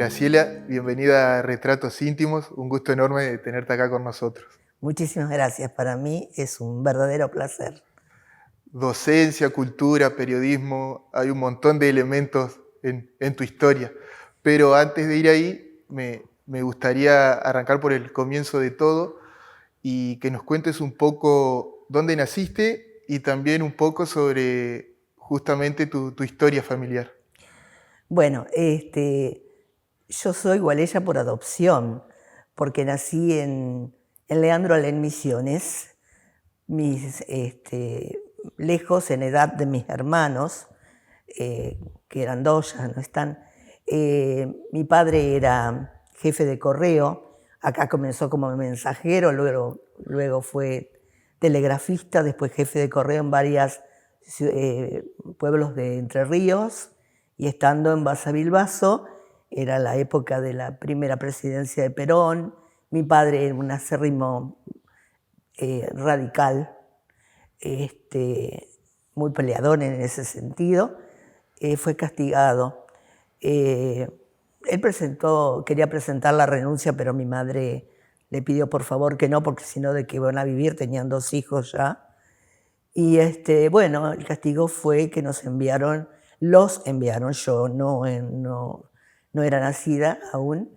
Graciela, bienvenida a Retratos Íntimos, un gusto enorme de tenerte acá con nosotros. Muchísimas gracias, para mí es un verdadero placer. Docencia, cultura, periodismo, hay un montón de elementos en tu historia, pero antes de ir ahí me gustaría arrancar por el comienzo de todo y que nos cuentes un poco dónde naciste y también un poco sobre justamente tu historia familiar. Bueno, yo soy gualeya por adopción, porque nací en Leandro Alem, Misiones, lejos en edad de mis hermanos, que eran dos, ya no están. Mi padre era jefe de correo, acá comenzó como mensajero, luego fue telegrafista, después jefe de correo en varios pueblos de Entre Ríos, y estando en Basavilbaso, era la época de la primera presidencia de Perón. Mi padre era un acérrimo radical, muy peleador en ese sentido. Fue castigado. Él quería presentar la renuncia, pero mi madre le pidió por favor que no, porque si no, ¿de qué van a vivir? Tenían 2 hijos ya. Y bueno, el castigo fue que los enviaron, yo no era nacida aún,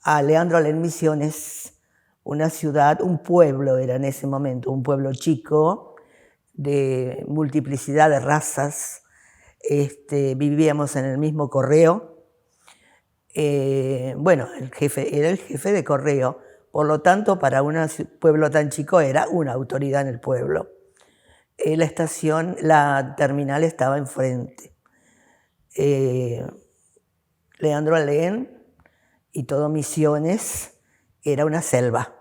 a Leandro Alem, Misiones, una ciudad, un pueblo era en ese momento, un pueblo chico, de multiplicidad de razas. Vivíamos en el mismo correo. Bueno, era el jefe de correo, por lo tanto, para un pueblo tan chico era una autoridad en el pueblo. La terminal estaba enfrente. Leandro Alem y todo Misiones era una selva.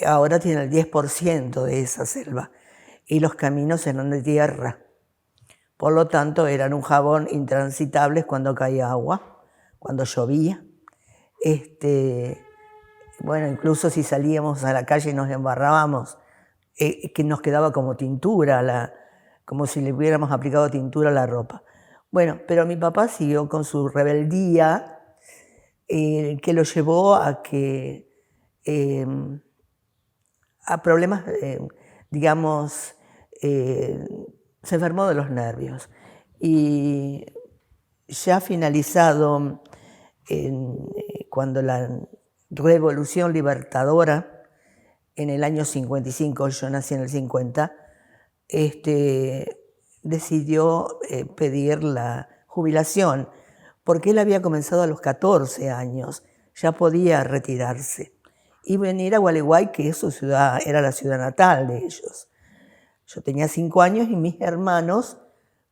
Ahora tiene el 10% de esa selva y los caminos eran de tierra. Por lo tanto, eran un jabón intransitables cuando caía agua, cuando llovía. Bueno, incluso si salíamos a la calle y nos embarrábamos, que nos quedaba como tintura, como si le hubiéramos aplicado tintura a la ropa. Bueno, pero mi papá siguió con su rebeldía, que lo llevó a problemas, digamos, se enfermó de los nervios. Y ya finalizado, cuando la Revolución Libertadora, en el año 55, yo nací en el 50, decidió pedir la jubilación, porque él había comenzado a los 14 años, ya podía retirarse y venir a Gualeguay, que era la ciudad natal de ellos. Yo tenía 5 años y mis hermanos,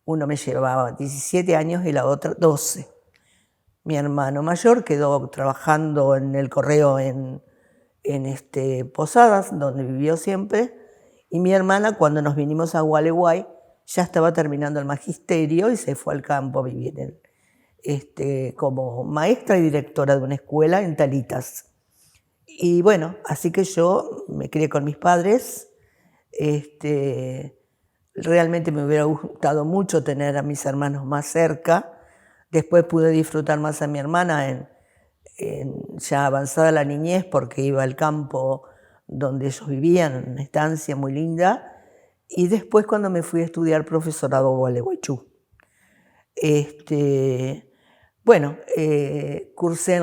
uno me llevaba 17 años y la otra 12. Mi hermano mayor quedó trabajando en el correo en Posadas, donde vivió siempre, y mi hermana, cuando nos vinimos a Gualeguay, ya estaba terminando el magisterio y se fue al campo a vivir como maestra y directora de una escuela en Talitas. Y bueno, así que yo me crié con mis padres. Realmente me hubiera gustado mucho tener a mis hermanos más cerca. Después pude disfrutar más a mi hermana ya avanzada la niñez, porque iba al campo donde ellos vivían, en una estancia muy linda. Y después, cuando me fui a estudiar profesorado a Gualeguaychú. Bueno, cursé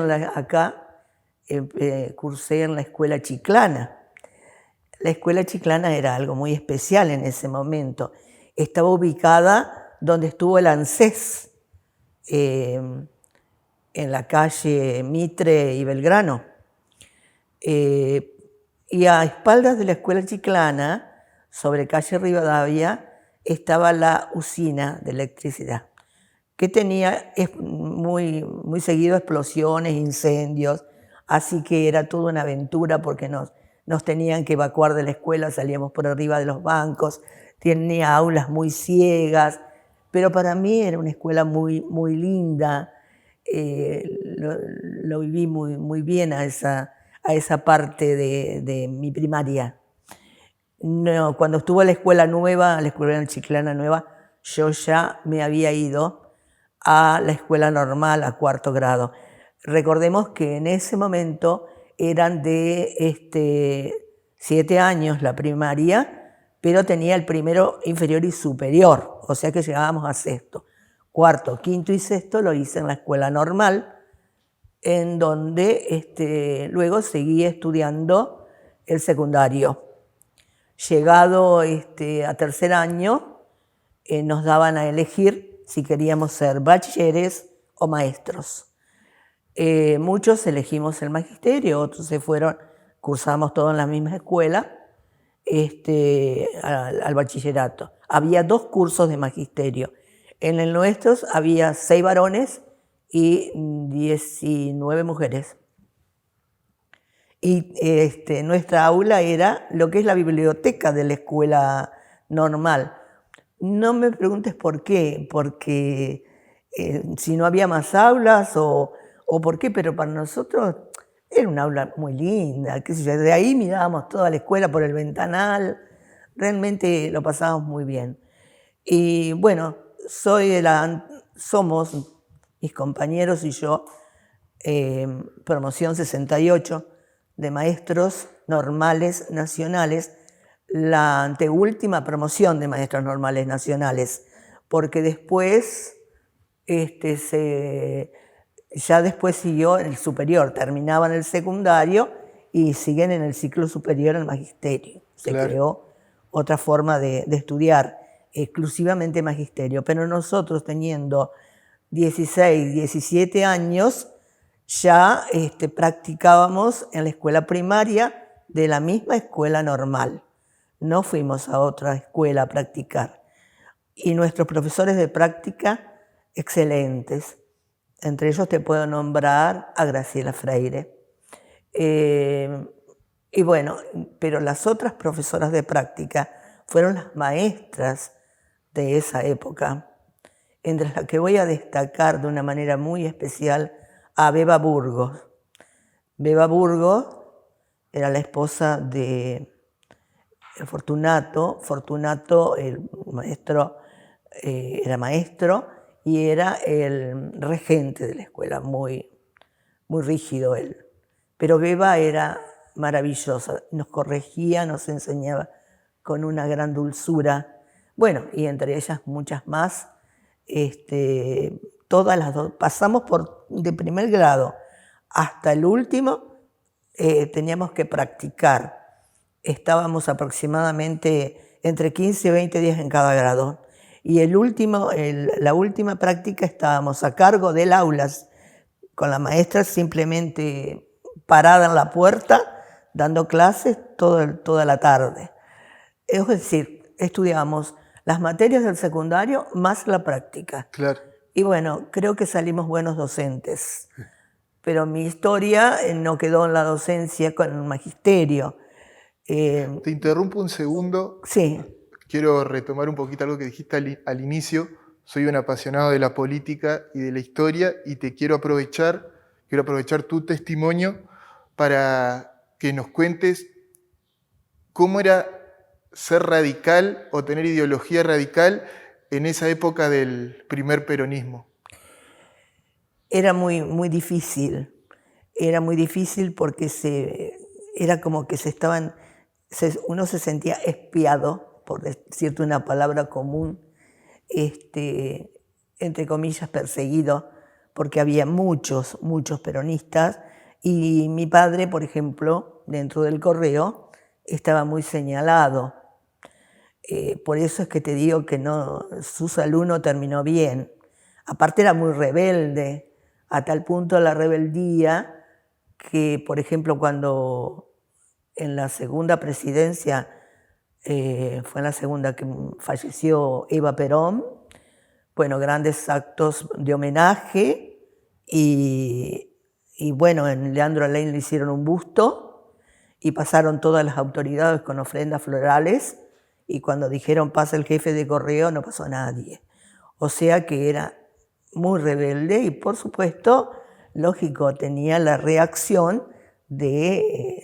en la escuela Chiclana. La escuela Chiclana era algo muy especial en ese momento. Estaba ubicada donde estuvo el ANSES, en la calle Mitre y Belgrano. Y a espaldas de la escuela Chiclana, sobre calle Rivadavia, estaba la usina de electricidad, que tenía muy, muy seguido explosiones, incendios, así que era toda una aventura porque nos tenían que evacuar de la escuela, salíamos por arriba de los bancos, tenía aulas muy ciegas, pero para mí era una escuela muy, muy linda. Lo viví muy, muy bien a esa parte de mi primaria. No, cuando estuve en la escuela nueva, la escuela Chiclana nueva, yo ya me había ido a la escuela normal, a 4º grado. Recordemos que en ese momento eran de 7 años la primaria, pero tenía el primero, inferior y superior, o sea que llegábamos a sexto. Cuarto, quinto y sexto lo hice en la escuela normal, en donde luego seguí estudiando el secundario. Llegado a tercer año, nos daban a elegir si queríamos ser bachilleres o maestros. Muchos elegimos el magisterio, otros se fueron, cursamos todos en la misma escuela, al bachillerato. Había 2 cursos de magisterio. En el nuestro había 6 varones y 19 mujeres. Y nuestra aula era lo que es la biblioteca de la escuela normal. No me preguntes por qué, porque si no había más aulas o por qué, pero para nosotros era una aula muy linda, qué sé yo. De ahí mirábamos toda la escuela por el ventanal, realmente lo pasábamos muy bien. Y bueno, somos mis compañeros y yo, promoción 68 de maestros normales nacionales, la anteúltima promoción de maestros normales nacionales, porque después ya después siguió el superior, terminaban el secundario y siguen en el ciclo superior al magisterio. Se creó otra forma de estudiar, exclusivamente magisterio, pero nosotros teniendo 16, 17 años, ya practicábamos en la escuela primaria de la misma escuela normal. No fuimos a otra escuela a practicar. Y nuestros profesores de práctica, excelentes. Entre ellos te puedo nombrar a Graciela Freire. Y bueno, pero las otras profesoras de práctica fueron las maestras de esa época, entre las que voy a destacar de una manera muy especial a Beba Burgos. Beba Burgos era la esposa de Fortunato. Fortunato, el maestro, era maestro y era el regente de la escuela, muy, muy rígido él. Pero Beba era maravillosa, nos corregía, nos enseñaba con una gran dulzura. Bueno, y entre ellas muchas más. Todas las dos, pasamos de primer grado hasta el último, teníamos que practicar. Estábamos aproximadamente entre 15 y 20 días en cada grado. Y la última práctica estábamos a cargo del aula, con la maestra simplemente parada en la puerta, dando clases toda la tarde. Es decir, estudiábamos las materias del secundario más la práctica. Claro. Y bueno, creo que salimos buenos docentes. Pero mi historia no quedó en la docencia con el magisterio. Te interrumpo un segundo. Sí. Quiero retomar un poquito algo que dijiste al inicio. Soy un apasionado de la política y de la historia y te quiero aprovechar tu testimonio para que nos cuentes cómo era ser radical o tener ideología radical en esa época del primer peronismo. Era muy, muy difícil. Era muy difícil porque era como que uno se sentía espiado, por decirte una palabra común, entre comillas, perseguido, porque había muchos peronistas. Y mi padre, por ejemplo, dentro del Correo, estaba muy señalado. Por eso es que te digo que su salud no terminó bien. Aparte era muy rebelde, a tal punto la rebeldía que, por ejemplo, cuando en la segunda presidencia, fue en la segunda que falleció Eva Perón, bueno, grandes actos de homenaje y bueno, en Leandro Alain le hicieron un busto y pasaron todas las autoridades con ofrendas florales. Y cuando dijeron pasa el jefe de Correo, no pasó nadie. O sea que era muy rebelde y, por supuesto, lógico, tenía la reacción de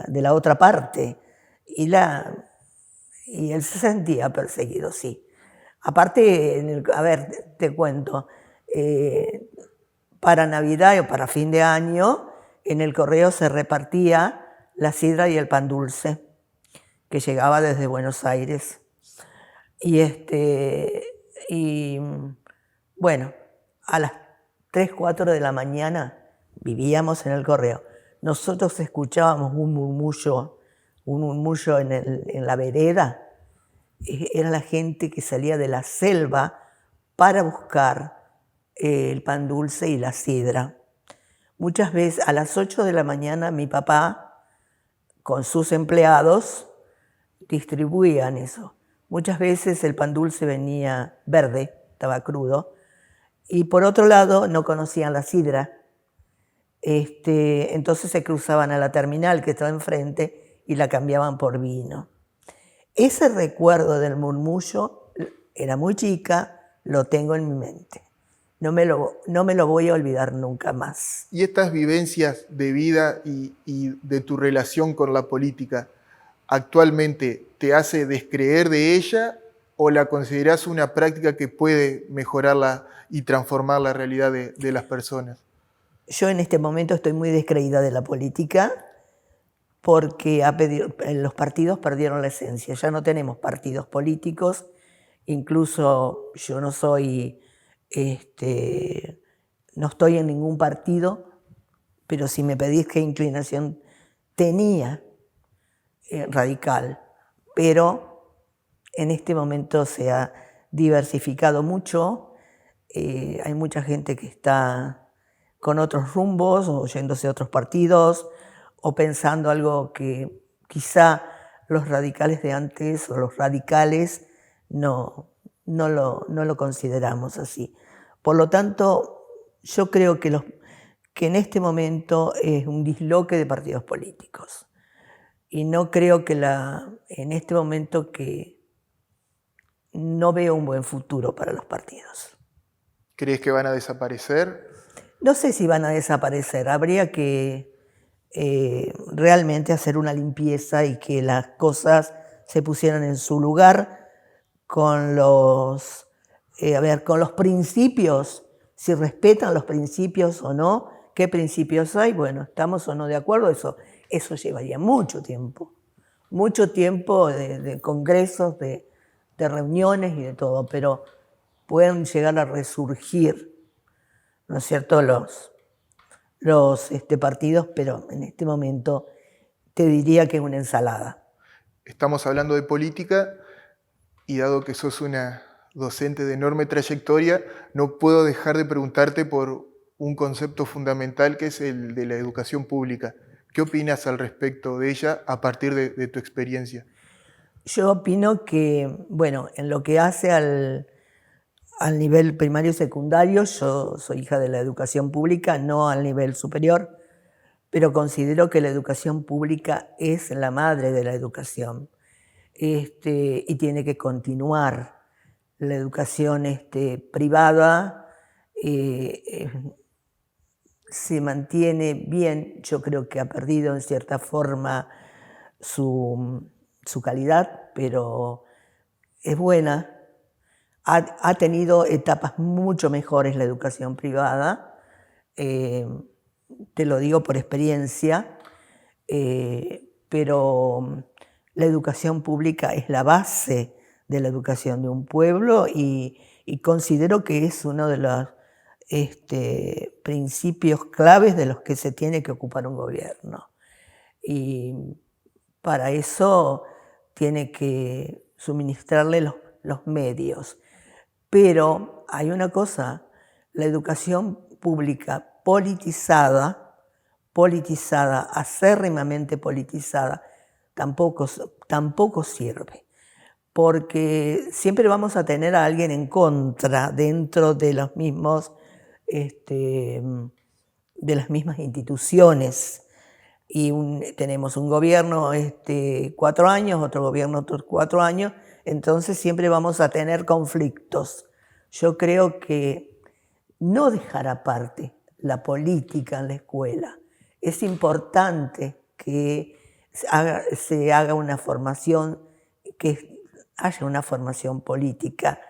la otra parte. Y él se sentía perseguido, sí. Aparte, a ver, te cuento, para Navidad o para fin de año, en el correo se repartía la sidra y el pan dulce, que llegaba desde Buenos Aires. Y bueno, a las 3, 4 de la mañana vivíamos en el correo. Nosotros escuchábamos un murmullo en la vereda. Era la gente que salía de la selva para buscar el pan dulce y la sidra. Muchas veces a las 8 de la mañana mi papá con sus empleados distribuían eso. Muchas veces el pan dulce venía verde, estaba crudo, y por otro lado no conocían la sidra. Entonces se cruzaban a la terminal que estaba enfrente y la cambiaban por vino. Ese recuerdo del murmullo, era muy chica, lo tengo en mi mente. No me lo voy a olvidar nunca más. Y estas vivencias de vida y de tu relación con la política, ¿actualmente te hace descreer de ella o la consideras una práctica que puede mejorarla y transformar la realidad de las personas? Yo en este momento estoy muy descreída de la política porque los partidos perdieron la esencia. Ya no tenemos partidos políticos. Incluso yo no soy, no estoy en ningún partido, pero si me pedís qué inclinación tenía, radical, pero en este momento se ha diversificado mucho. Hay mucha gente que está con otros rumbos o yéndose a otros partidos o pensando algo que quizá los radicales de antes o los radicales no lo consideramos así. Por lo tanto, yo creo que en este momento es un disloque de partidos políticos. Y no creo que en este momento que no veo un buen futuro para los partidos. ¿Crees que van a desaparecer? No sé si van a desaparecer. Habría que realmente hacer una limpieza y que las cosas se pusieran en su lugar con los principios, si respetan los principios o no, qué principios hay, bueno, estamos o no de acuerdo, eso llevaría mucho tiempo de congresos, de reuniones y de todo, pero pueden llegar a resurgir, ¿no es cierto?, los partidos, pero en este momento te diría que es una ensalada. Estamos hablando de política y dado que sos una docente de enorme trayectoria, no puedo dejar de preguntarte por un concepto fundamental que es el de la educación pública. ¿Qué opinas al respecto de ella a partir de tu experiencia? Yo opino que, bueno, en lo que hace al nivel primario y secundario, yo soy hija de la educación pública, no al nivel superior, pero considero que la educación pública es la madre de la educación y tiene que continuar. La educación privada se mantiene bien, yo creo que ha perdido en cierta forma su calidad, pero es buena. Ha tenido etapas mucho mejores la educación privada, te lo digo por experiencia, pero la educación pública es la base de la educación de un pueblo y considero que es uno de los principios claves de los que se tiene que ocupar un gobierno. Y para eso tiene que suministrarle los medios. Pero hay una cosa, la educación pública politizada, acérrimamente politizada, tampoco sirve. Porque siempre vamos a tener a alguien en contra dentro de los mismos, de las mismas instituciones. Y tenemos un gobierno 4 años, otro gobierno otros 4 años, entonces siempre vamos a tener conflictos. Yo creo que no dejar aparte la política en la escuela. Es importante que se haga una formación, que haya una formación política,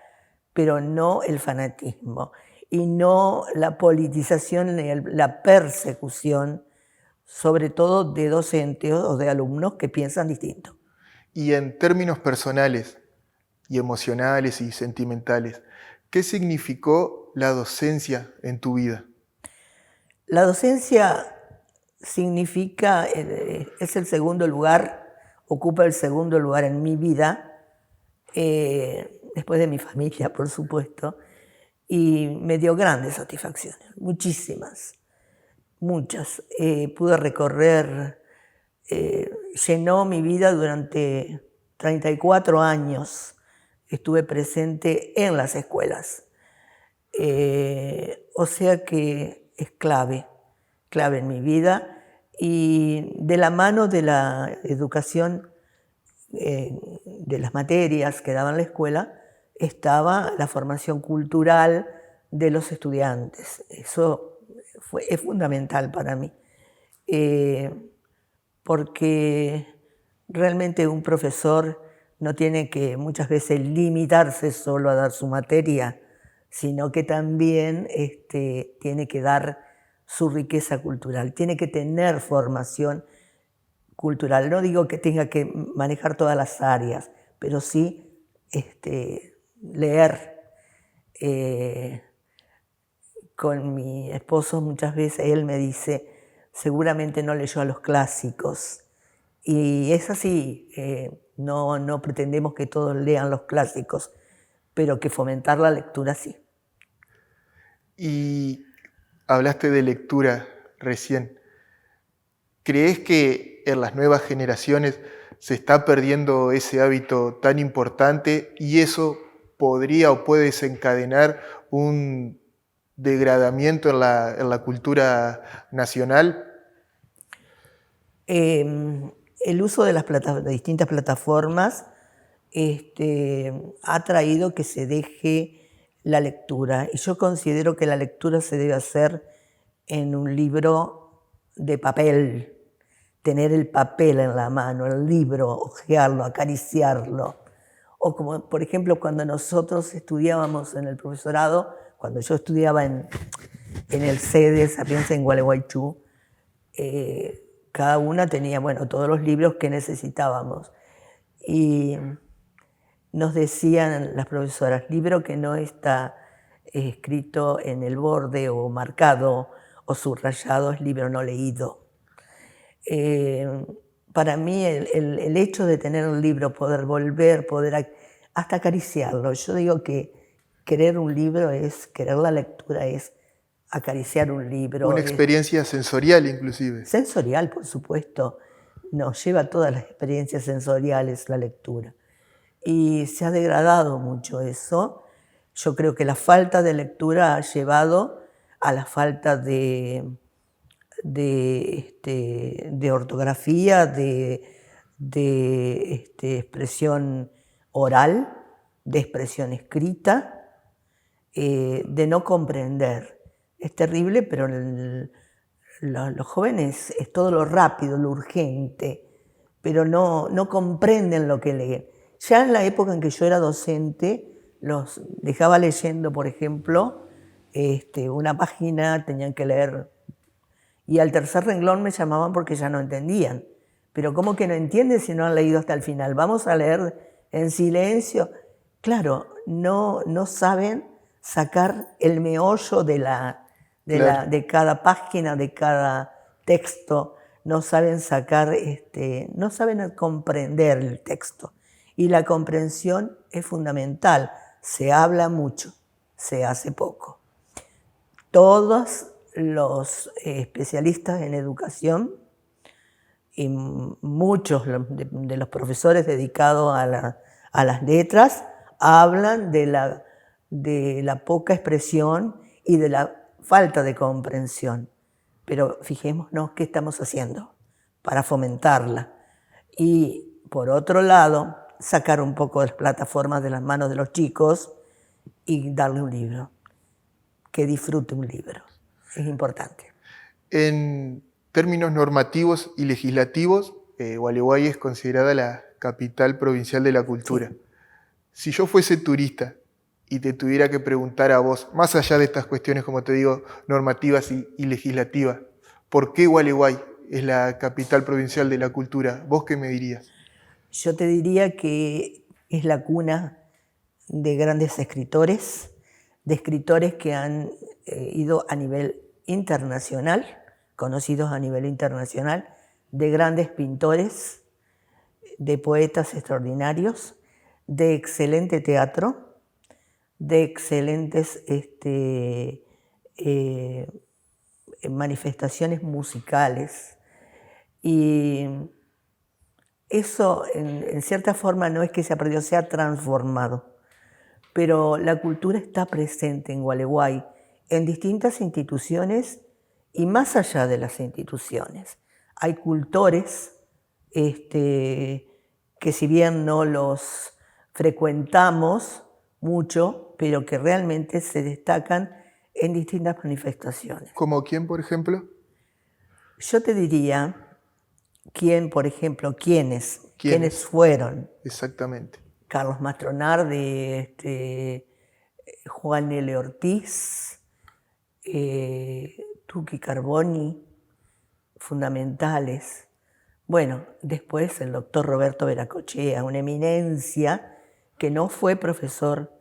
pero no el fanatismo. y no la politización ni la persecución, sobre todo de docentes o de alumnos que piensan distinto. Y en términos personales y emocionales y sentimentales, ¿qué significó la docencia en tu vida? La docencia significa, es el segundo lugar, ocupa el segundo lugar en mi vida, después de mi familia, por supuesto, y me dio grandes satisfacciones, muchísimas, muchas. Pude recorrer, llenó mi vida durante 34 años, estuve presente en las escuelas. O sea que es clave en mi vida, y de la mano de la educación, de las materias que daba en la escuela, estaba la formación cultural de los estudiantes. Eso es fundamental para mí, porque realmente un profesor no tiene que muchas veces limitarse solo a dar su materia, sino que también tiene que dar su riqueza cultural, tiene que tener formación cultural. No digo que tenga que manejar todas las áreas, pero sí leer. Con mi esposo muchas veces él me dice, seguramente no leyó a los clásicos. Y es así, no pretendemos que todos lean los clásicos, pero que fomentar la lectura sí. Y hablaste de lectura recién. ¿Crees que en las nuevas generaciones se está perdiendo ese hábito tan importante y eso podría o puede desencadenar un degradamiento en la cultura nacional? El uso de las distintas plataformas ha traído que se deje la lectura, y yo considero que la lectura se debe hacer en un libro de papel, tener el papel en la mano, el libro, hojearlo, acariciarlo. O como, por ejemplo, cuando nosotros estudiábamos en el profesorado, cuando yo estudiaba en el CEDE, Sapienza en Gualeguaychú, cada una tenía, bueno, todos los libros que necesitábamos. Y nos decían las profesoras, libro que no está escrito en el borde o marcado o subrayado es libro no leído. Para mí el hecho de tener un libro, poder volver, poder hasta acariciarlo. Yo digo que querer un libro es, querer la lectura es acariciar un libro. Una experiencia sensorial inclusive. Sensorial, por supuesto. Nos lleva a todas las experiencias sensoriales la lectura. Y se ha degradado mucho eso. Yo creo que la falta de lectura ha llevado a la falta de ortografía, de expresión oral, de expresión escrita, de no comprender. Es terrible, pero los jóvenes es todo lo rápido, lo urgente, pero no comprenden lo que leen. Ya en la época en que yo era docente, los dejaba leyendo, por ejemplo, una página, tenían que leer, y al tercer renglón me llamaban porque ya no entendían. Pero ¿cómo que no entienden si no han leído hasta el final? Vamos a leer en silencio. Claro, no saben sacar el meollo de cada página, de cada texto. No saben sacar, no saben comprender el texto. Y la comprensión es fundamental. Se habla mucho, se hace poco. Todos los especialistas en educación y muchos de los profesores dedicados a las letras hablan de la poca expresión y de la falta de comprensión. Pero fijémonos qué estamos haciendo para fomentarla. Y por otro lado, sacar un poco de las plataformas de las manos de los chicos y darle un libro, que disfrute un libro. Es importante. En términos normativos y legislativos, Gualeguay es considerada la capital provincial de la cultura. Sí. Si yo fuese turista y te tuviera que preguntar a vos, más allá de estas cuestiones, como te digo, normativas y legislativas, ¿por qué Gualeguay es la capital provincial de la cultura? ¿Vos qué me dirías? Yo te diría que es la cuna de grandes escritores, de escritores que han ido a nivel internacional, conocidos a nivel internacional, de grandes pintores, de poetas extraordinarios, de excelente teatro, de excelentes manifestaciones musicales. Y eso, en cierta forma, no es que se ha perdido, se ha transformado. Pero la cultura está presente en Gualeguay, en distintas instituciones y más allá de las instituciones. Hay cultores que si bien no los frecuentamos mucho, pero que realmente se destacan en distintas manifestaciones. ¿Como quién, por ejemplo? Yo te diría quién, por ejemplo, quiénes ¿Quiénes? fueron. Exactamente. Carlos Mastronardi, Juan L. Ortiz, Tuqui Carboni, fundamentales. Bueno, después el doctor Roberto Veracochea, una eminencia que no fue profesor,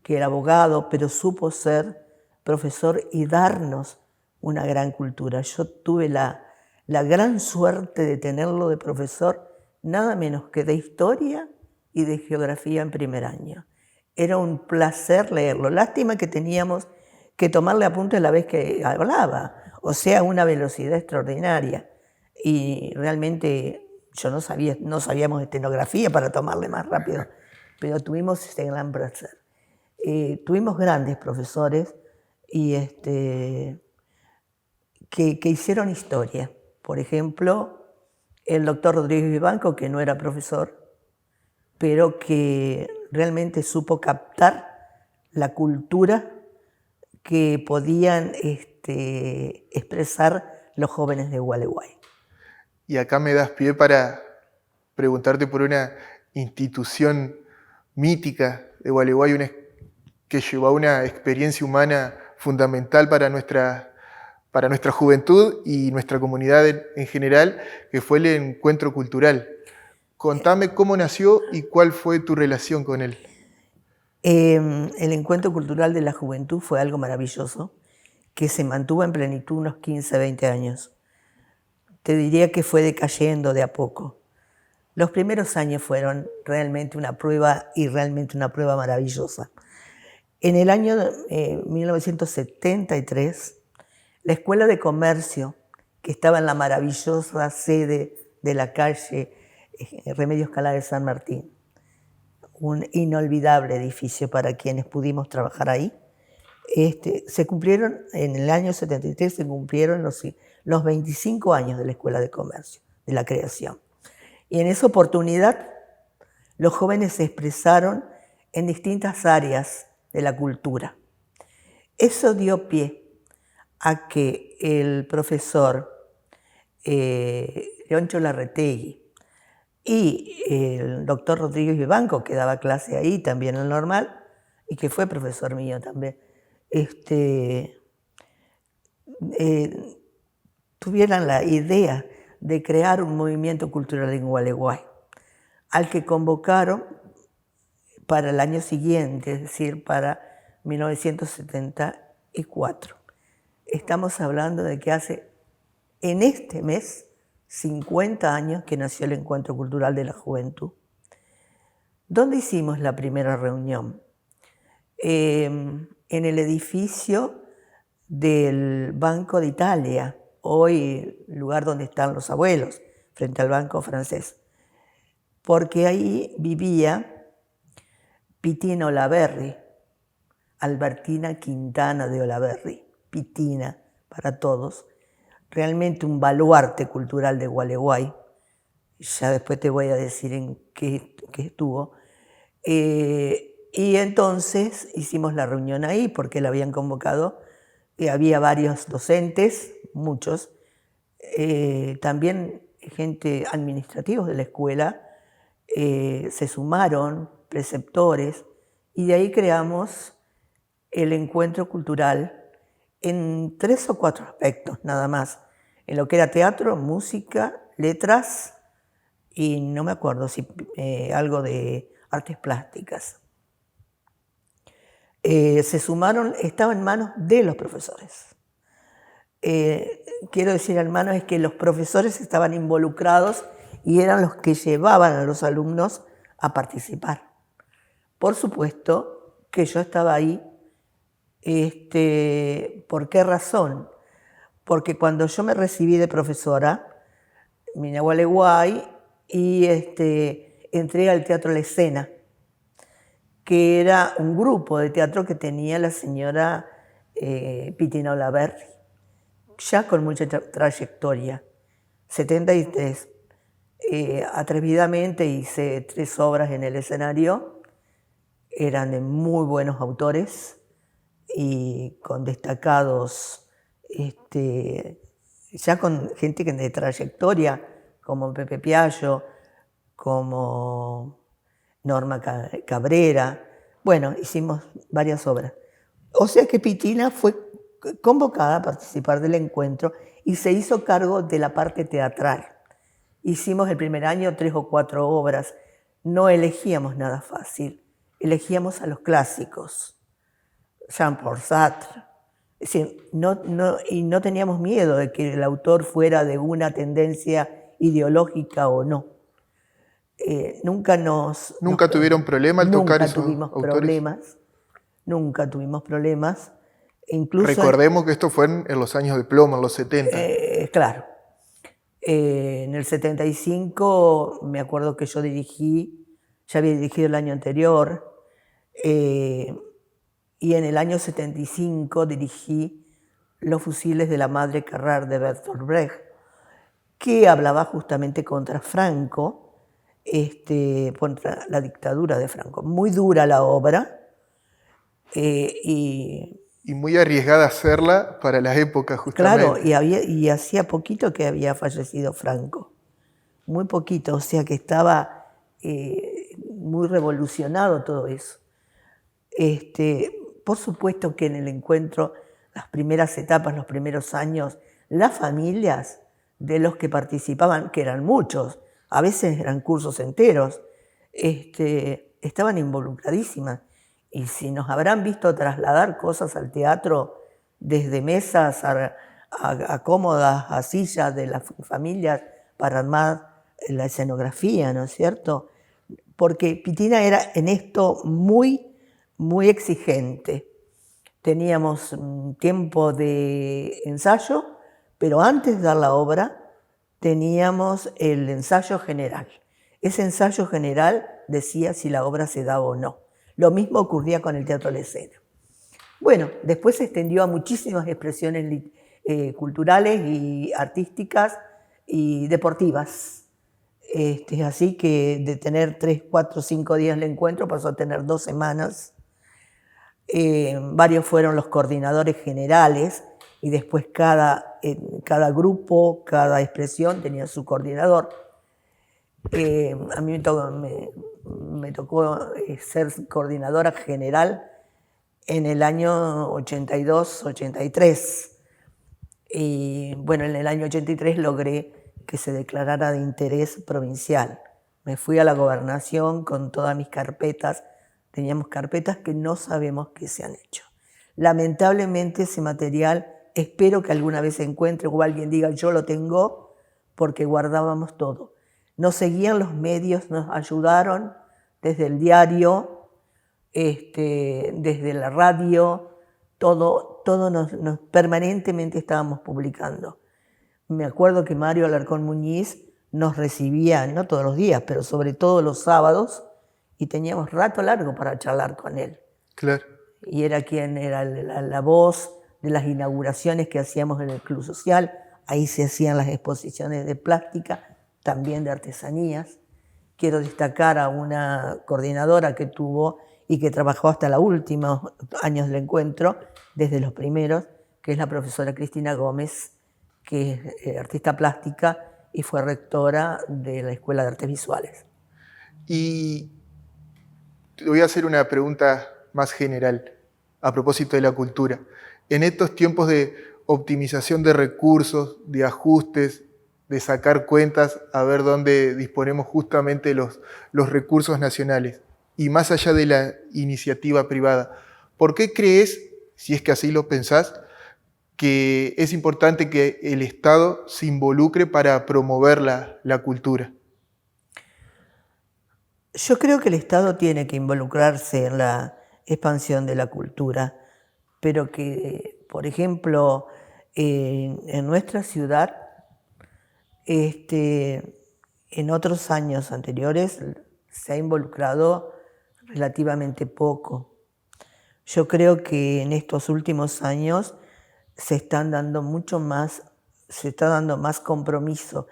que era abogado, pero supo ser profesor y darnos una gran cultura. Yo tuve la gran suerte de tenerlo de profesor, nada menos que de historia y de geografía en primer año. Era un placer leerlo. Lástima que teníamos que tomarle apuntes a la vez que hablaba, o sea, una velocidad extraordinaria. Y realmente no sabíamos estenografía para tomarle más rápido, pero tuvimos ese gran placer. Tuvimos grandes profesores y que hicieron historia. Por ejemplo, el doctor Rodríguez Vivanco, que no era profesor, pero que realmente supo captar la cultura que podían expresar los jóvenes de Gualeguay. Y acá me das pie para preguntarte por una institución mítica de Gualeguay, que llevó a una experiencia humana fundamental para nuestra juventud y nuestra comunidad en general, que fue el Encuentro Cultural. Contame cómo nació y cuál fue tu relación con él. El Encuentro Cultural de la Juventud fue algo maravilloso, que se mantuvo en plenitud unos 15, 20 años. Te diría que fue decayendo de a poco. Los primeros años fueron realmente una prueba y realmente una prueba maravillosa. En el año 1973, la Escuela de Comercio, que estaba en la maravillosa sede de la calle Remedios Cala de San Martín, un inolvidable edificio para quienes pudimos trabajar ahí, se cumplieron, en el año 73 se cumplieron los 25 años de la Escuela de Comercio, de la creación. Y en esa oportunidad los jóvenes se expresaron en distintas áreas de la cultura. Eso dio pie a que el profesor Leoncho Larretegui y el doctor Rodríguez Vivanco, que daba clase ahí también en el normal, y que fue profesor mío también, tuvieran la idea de crear un movimiento cultural en Gualeguay, al que convocaron para el año siguiente, es decir, para 1974. Estamos hablando de que hace, en este mes, 50 años que nació el Encuentro Cultural de la Juventud. ¿Dónde hicimos la primera reunión? En el edificio del Banco de Italia, hoy lugar donde están los abuelos, frente al Banco Francés, porque ahí vivía Pitina Olaverri, Albertina Quintana de Olaverri, Pitina para todos, realmente un baluarte cultural de Gualeguay. Ya después te voy a decir en qué estuvo. Y entonces hicimos la reunión ahí porque la habían convocado. Había varios docentes, muchos, también gente administrativos de la escuela, se sumaron, preceptores, Y de ahí creamos el encuentro cultural en 3 o 4 aspectos nada más, en lo que era teatro, música, letras y no me acuerdo si algo de artes plásticas. Se sumaron, estaba en manos de los profesores. Quiero decir, hermano, es que los profesores estaban involucrados y eran los que llevaban a los alumnos a participar. Por supuesto que yo estaba ahí. ¿Por qué razón? Porque cuando yo me recibí de profesora, Minahualeguay, y entré al Teatro La Escena, que era un grupo de teatro que tenía la señora Pitina Olaverri, ya con mucha trayectoria, 73. Atrevidamente hice 3 obras en el escenario, eran de muy buenos autores y con destacados, ya con gente de trayectoria, como Pepe Piaggio, como Norma Cabrera. Bueno, hicimos varias obras. O sea que Pitina fue convocada a participar del encuentro y se hizo cargo de la parte teatral. Hicimos el primer año 3 o 4 obras. No elegíamos nada fácil, elegíamos a los clásicos. Jean-Paul Sartre. Es decir, no teníamos miedo de que el autor fuera de una tendencia ideológica o no. ¿Nunca tuvieron problema al tocar esos autores? Nunca tuvimos problemas. Incluso recordemos que esto fue en los años de plomo, en los 70. Claro. En el 75 me acuerdo que yo dirigí, ya había dirigido el año anterior, y en el año 75 dirigí Los fusiles de la madre Carrère de Bertolt Brecht, que hablaba justamente contra Franco, contra la dictadura de Franco. Muy dura la obra. Y muy arriesgada hacerla para la época, justamente. Claro, y hacía poquito que había fallecido Franco. Muy poquito, o sea que estaba muy revolucionado todo eso. Por supuesto que en el encuentro, las primeras etapas, los primeros años, las familias de los que participaban, que eran muchos, a veces eran cursos enteros, estaban involucradísimas. Y si nos habrán visto trasladar cosas al teatro, desde mesas a cómodas, a sillas de las familias para armar la escenografía, ¿no es cierto? Porque Pitina era en esto muy, muy exigente. Teníamos un tiempo de ensayo, pero antes de dar la obra teníamos el ensayo general. Ese ensayo general decía si la obra se daba o no. Lo mismo ocurría con el Teatro La Escena. Bueno, después se extendió a muchísimas expresiones culturales y artísticas y deportivas. Así que de tener 3, 4, 5 días el encuentro pasó a tener 2 semanas. Varios fueron los coordinadores generales y después cada grupo, cada expresión tenía su coordinador. A mí me tocó ser coordinadora general en el año 82-83. Y bueno, en el año 83 logré que se declarara de interés provincial. Me fui a la gobernación con todas mis carpetas. Teníamos carpetas que no sabemos qué se han hecho. Lamentablemente ese material, espero que alguna vez se encuentre o alguien diga yo lo tengo, porque guardábamos todo. Nos seguían los medios, nos ayudaron desde el diario, desde la radio, todo permanentemente estábamos publicando. Me acuerdo que Mario Alarcón Muñiz nos recibía, no todos los días, pero sobre todo los sábados, y teníamos rato largo para charlar con él. Claro. Y era quien era la voz de las inauguraciones que hacíamos en el Club Social. Ahí se hacían las exposiciones de plástica, también de artesanías. Quiero destacar a una coordinadora que tuvo y que trabajó hasta los últimos años del encuentro, desde los primeros, que es la profesora Cristina Gómez, que es artista plástica y fue rectora de la Escuela de Artes Visuales. Y te voy a hacer una pregunta más general a propósito de la cultura. En estos tiempos de optimización de recursos, de ajustes, de sacar cuentas, a ver dónde disponemos justamente los recursos nacionales, y más allá de la iniciativa privada, ¿por qué crees, si es que así lo pensás, que es importante que el Estado se involucre para promover la cultura? Yo creo que el Estado tiene que involucrarse en la expansión de la cultura, pero que, por ejemplo, en nuestra ciudad, en otros años anteriores se ha involucrado relativamente poco. Yo creo que en estos últimos años se está dando más compromiso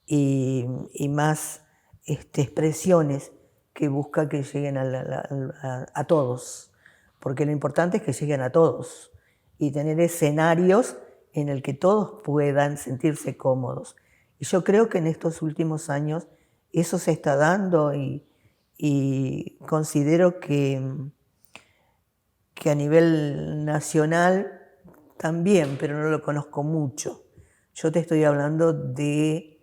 y más expresiones que busca que lleguen a todos, porque lo importante es que lleguen a todos y tener escenarios en el que todos puedan sentirse cómodos. Y yo creo que en estos últimos años eso se está dando y considero que a nivel nacional también, pero no lo conozco mucho. Yo te estoy hablando de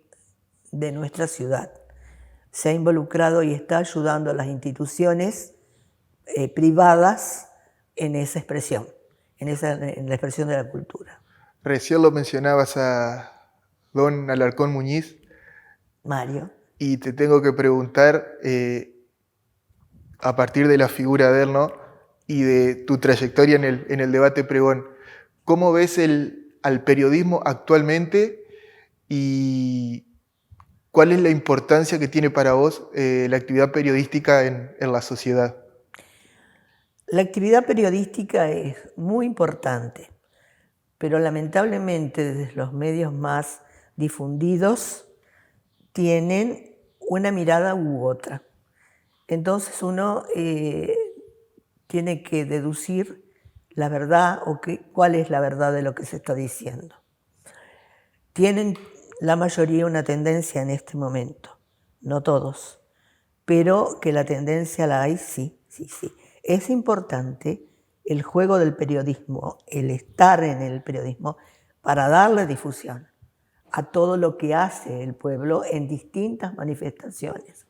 nuestra ciudad. Se ha involucrado y está ayudando a las instituciones privadas en esa expresión, en la expresión de la cultura. Recién lo mencionabas a don Alarcón Muñiz, Mario. y te tengo que preguntar, a partir de la figura de él, ¿no?, y de tu trayectoria en el debate pregón, ¿cómo ves al periodismo actualmente y cuál es la importancia que tiene para vos la actividad periodística en la sociedad? La actividad periodística es muy importante, pero lamentablemente desde los medios más difundidos tienen una mirada u otra. Entonces uno tiene que deducir la verdad o cuál es la verdad de lo que se está diciendo. Tienen la mayoría una tendencia en este momento, no todos, pero que la tendencia la hay, sí. Es importante el juego del periodismo, el estar en el periodismo para darle difusión a todo lo que hace el pueblo en distintas manifestaciones.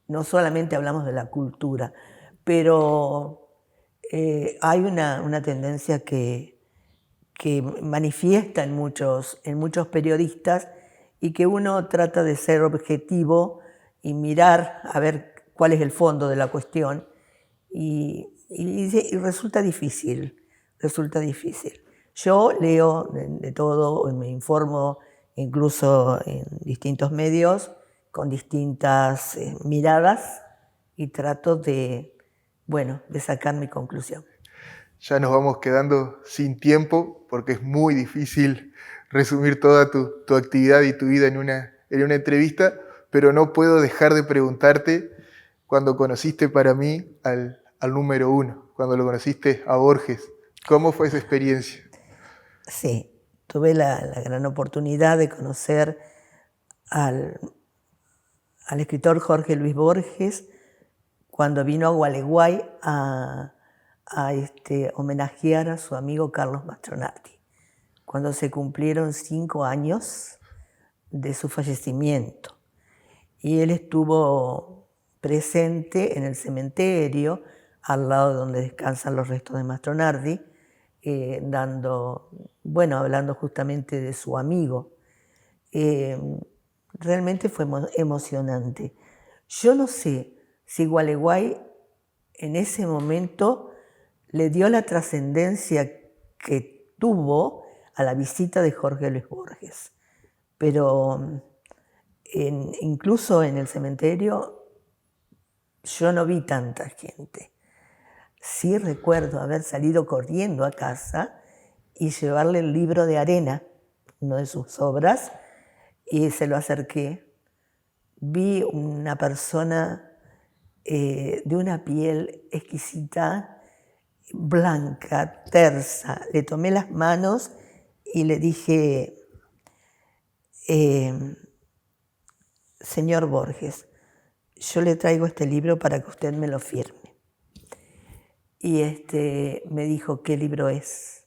No solamente hablamos de la cultura, pero hay una tendencia que manifiesta en muchos periodistas y que uno trata de ser objetivo y mirar a ver cuál es el fondo de la cuestión y resulta difícil. Yo leo de todo, me informo incluso en distintos medios, con distintas miradas y trato de sacar mi conclusión. Ya nos vamos quedando sin tiempo porque es muy difícil resumir toda tu actividad y tu vida en una entrevista, pero no puedo dejar de preguntarte, cuando conociste para mí al número uno, cuando lo conociste a Borges, ¿cómo fue esa experiencia? Sí, tuve la gran oportunidad de conocer al escritor Jorge Luis Borges cuando vino a Gualeguay a homenajear a su amigo Carlos Mastronardi, cuando se cumplieron 5 años de su fallecimiento. Y él estuvo presente en el cementerio, al lado de donde descansan los restos de Mastronardi, hablando justamente de su amigo. Realmente fue emocionante. Yo no sé si Gualeguay en ese momento le dio la trascendencia que tuvo a la visita de Jorge Luis Borges, pero incluso en el cementerio yo no vi tanta gente. Sí recuerdo haber salido corriendo a casa y llevarle el libro de arena, una de sus obras, y se lo acerqué. Vi una persona de una piel exquisita, blanca, tersa. Le tomé las manos y le dije, señor Borges, yo le traigo este libro para que usted me lo firme. Y me dijo, ¿qué libro es?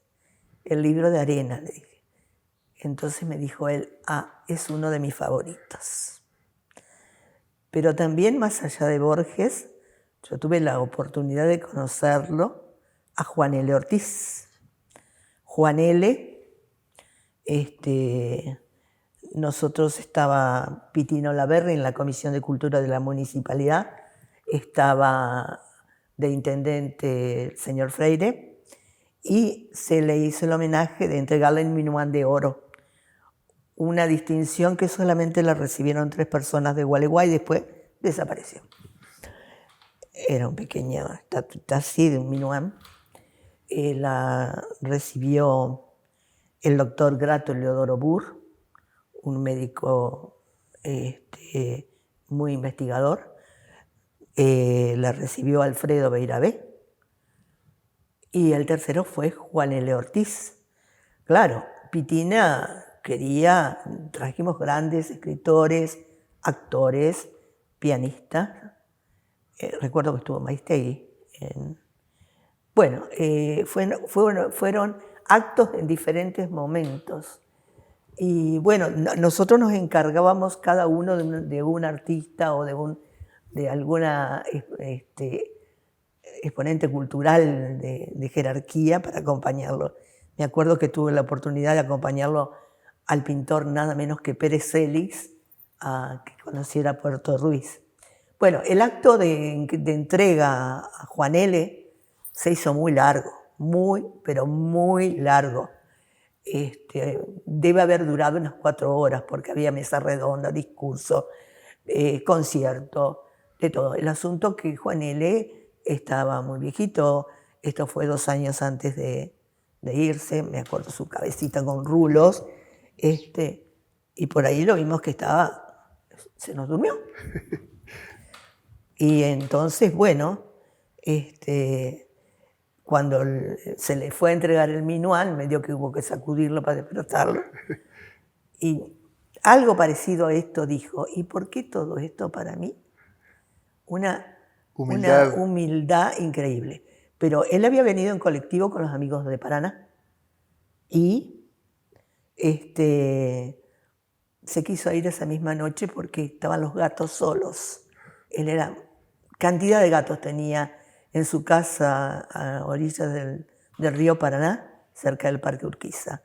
El libro de arena, le dije. Entonces me dijo él, es uno de mis favoritos. Pero también más allá de Borges, yo tuve la oportunidad de conocerlo a Juan L. Ortiz. Juan L., nosotros estaba Pitino Laverri en la Comisión de Cultura de la Municipalidad, estaba de intendente el señor Freire, y se le hizo el homenaje de entregarle el Minuán de Oro, una distinción que solamente la recibieron 3 personas de Gualeguay y después desapareció. Era un pequeño estatuta así de un Minuán. La recibió el doctor Grato Leodoro Burr, un médico muy investigador. La recibió Alfredo Beirabé. Y el tercero fue Juan L. Ortiz. Claro, Pitina trajimos grandes escritores, actores, pianistas. Recuerdo que estuvo Maistegui. Fueron actos en diferentes momentos. Y bueno, nosotros nos encargábamos cada uno de un artista o de alguna exponente cultural de jerarquía para acompañarlo. Me acuerdo que tuve la oportunidad de acompañarlo al pintor nada menos que Pérez Célix, a que conociera Puerto Ruiz. Bueno, el acto de entrega a Juan L. se hizo muy largo, pero muy largo. Debe haber durado unas 4 horas porque había mesa redonda, discurso, concierto, de todo. El asunto que Juan L. estaba muy viejito, esto fue 2 años antes de irse, me acuerdo su cabecita con rulos, y por ahí lo vimos que se nos durmió. Y entonces, bueno, cuando se le fue a entregar el minual, medio que hubo que sacudirlo para despertarlo. Y algo parecido a esto dijo, ¿y por qué todo esto para mí? Una humildad increíble. Pero él había venido en colectivo con los amigos de Paraná y se quiso ir esa misma noche porque estaban los gatos solos. Cantidad de gatos tenía en su casa a orillas del río Paraná, cerca del Parque Urquiza.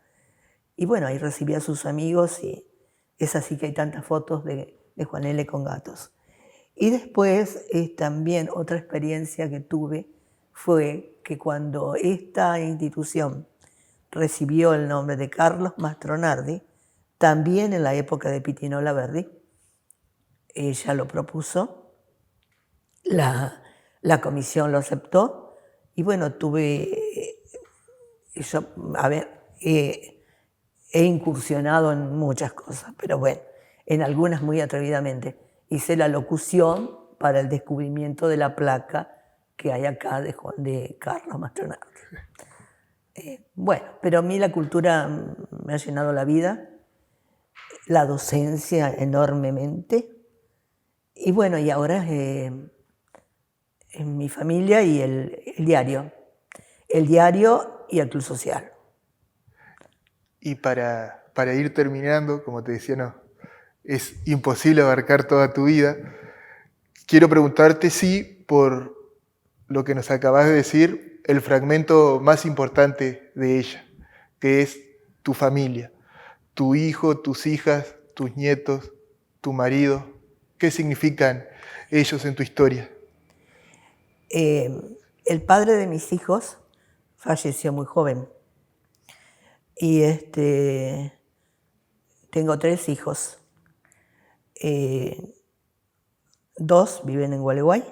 Y bueno, ahí recibía a sus amigos y es así que hay tantas fotos de Juan L. con gatos. Y después también otra experiencia que tuve fue que cuando esta institución recibió el nombre de Carlos Mastronardi, también en la época de Pitino Laverri, ella lo propuso, la comisión lo aceptó y bueno, he incursionado en muchas cosas, pero bueno, en algunas muy atrevidamente. Hice la locución para el descubrimiento de la placa que hay acá de Carlos Mastronardi. Bueno, pero a mí la cultura me ha llenado la vida, la docencia enormemente, y bueno, y ahora en mi familia y el diario y el Club Social. Y para ir terminando, como te decía, no, es imposible abarcar toda tu vida. Quiero preguntarte si, por lo que nos acabas de decir, el fragmento más importante de ella, que es tu familia, tu hijo, tus hijas, tus nietos, tu marido, ¿qué significan ellos en tu historia? El padre de mis hijos falleció muy joven y tengo 3 hijos. 2 viven en Gualeguay,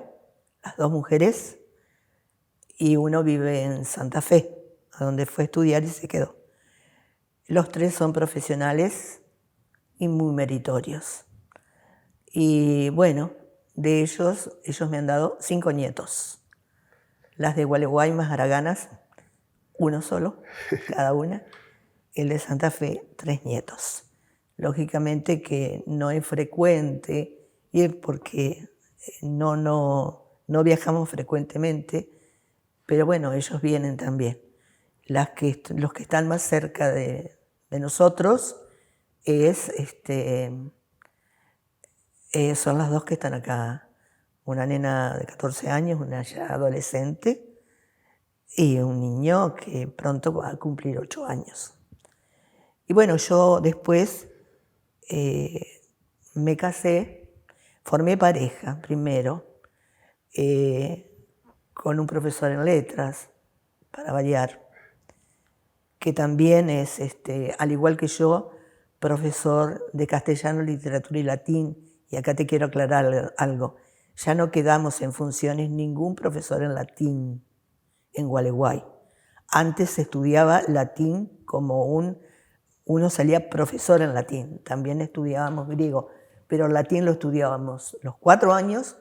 las 2 mujeres, y uno vive en Santa Fe, a donde fue a estudiar y se quedó. Los 3 son profesionales y muy meritorios. Y bueno, de ellos me han dado 5 nietos. Las de Gualeguay más haraganas, 1 solo, cada una. El de Santa Fe, 3 nietos. Lógicamente que no es frecuente ir porque no viajamos frecuentemente, pero bueno, ellos vienen también. Los que están más cerca de nosotros son las dos que están acá. Una nena de 14 años, una ya adolescente, y un niño que pronto va a cumplir 8 años. Y bueno, yo después me casé, formé pareja primero, con un profesor en letras, para variar, que también es, al igual que yo, profesor de castellano, literatura y latín. Y acá te quiero aclarar algo. Ya no quedamos en funciones ningún profesor en latín en Gualeguay. Antes se estudiaba latín como uno salía profesor en latín. También estudiábamos griego, pero el latín lo estudiábamos los 4 años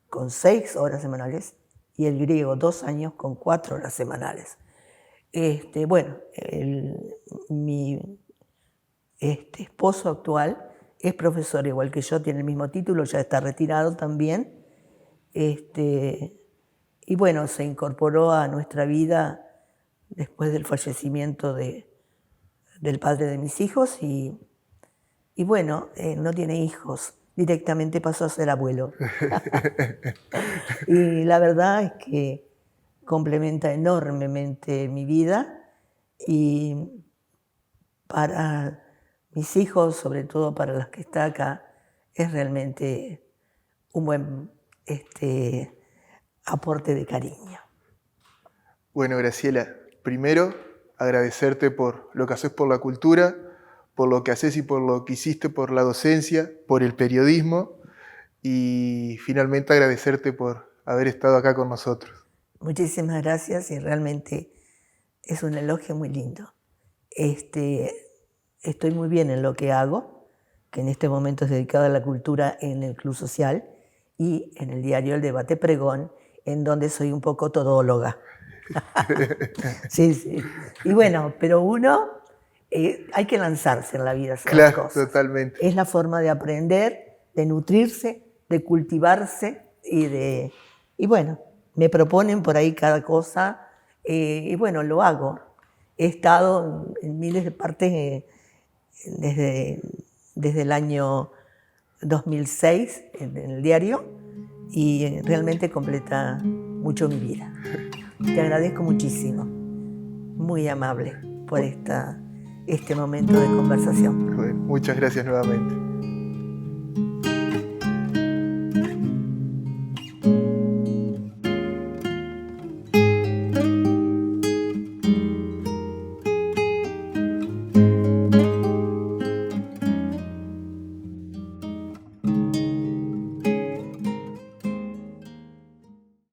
con 6 horas semanales y el griego 2 años con 4 horas semanales. Bueno, mi esposo actual es profesor igual que yo, tiene el mismo título, ya está retirado también. Y bueno, se incorporó a nuestra vida después del fallecimiento del padre de mis hijos y bueno, no tiene hijos, directamente pasó a ser abuelo. Y la verdad es que complementa enormemente mi vida y para mis hijos, sobre todo para los que están acá, es realmente un buen aporte de cariño. Bueno, Graciela, primero agradecerte por lo que haces por la cultura, por lo que haces y por lo que hiciste por la docencia, por el periodismo y finalmente agradecerte por haber estado acá con nosotros. Muchísimas gracias y realmente es un elogio muy lindo. Estoy muy bien en lo que hago, que en este momento es dedicado a la cultura en el Club Social y en el diario El Debate Pregón, en donde soy un poco todóloga. Sí, sí. Y bueno, pero uno hay que lanzarse en la vida a hacer las cosas. Totalmente. Es la forma de aprender, de nutrirse, de cultivarse y bueno, me proponen por ahí cada cosa y bueno, lo hago. He estado en miles de partes desde el año 2006 en el diario y realmente completa mucho mi vida. Te agradezco muchísimo, muy amable por este momento de conversación. Bueno, muchas gracias nuevamente.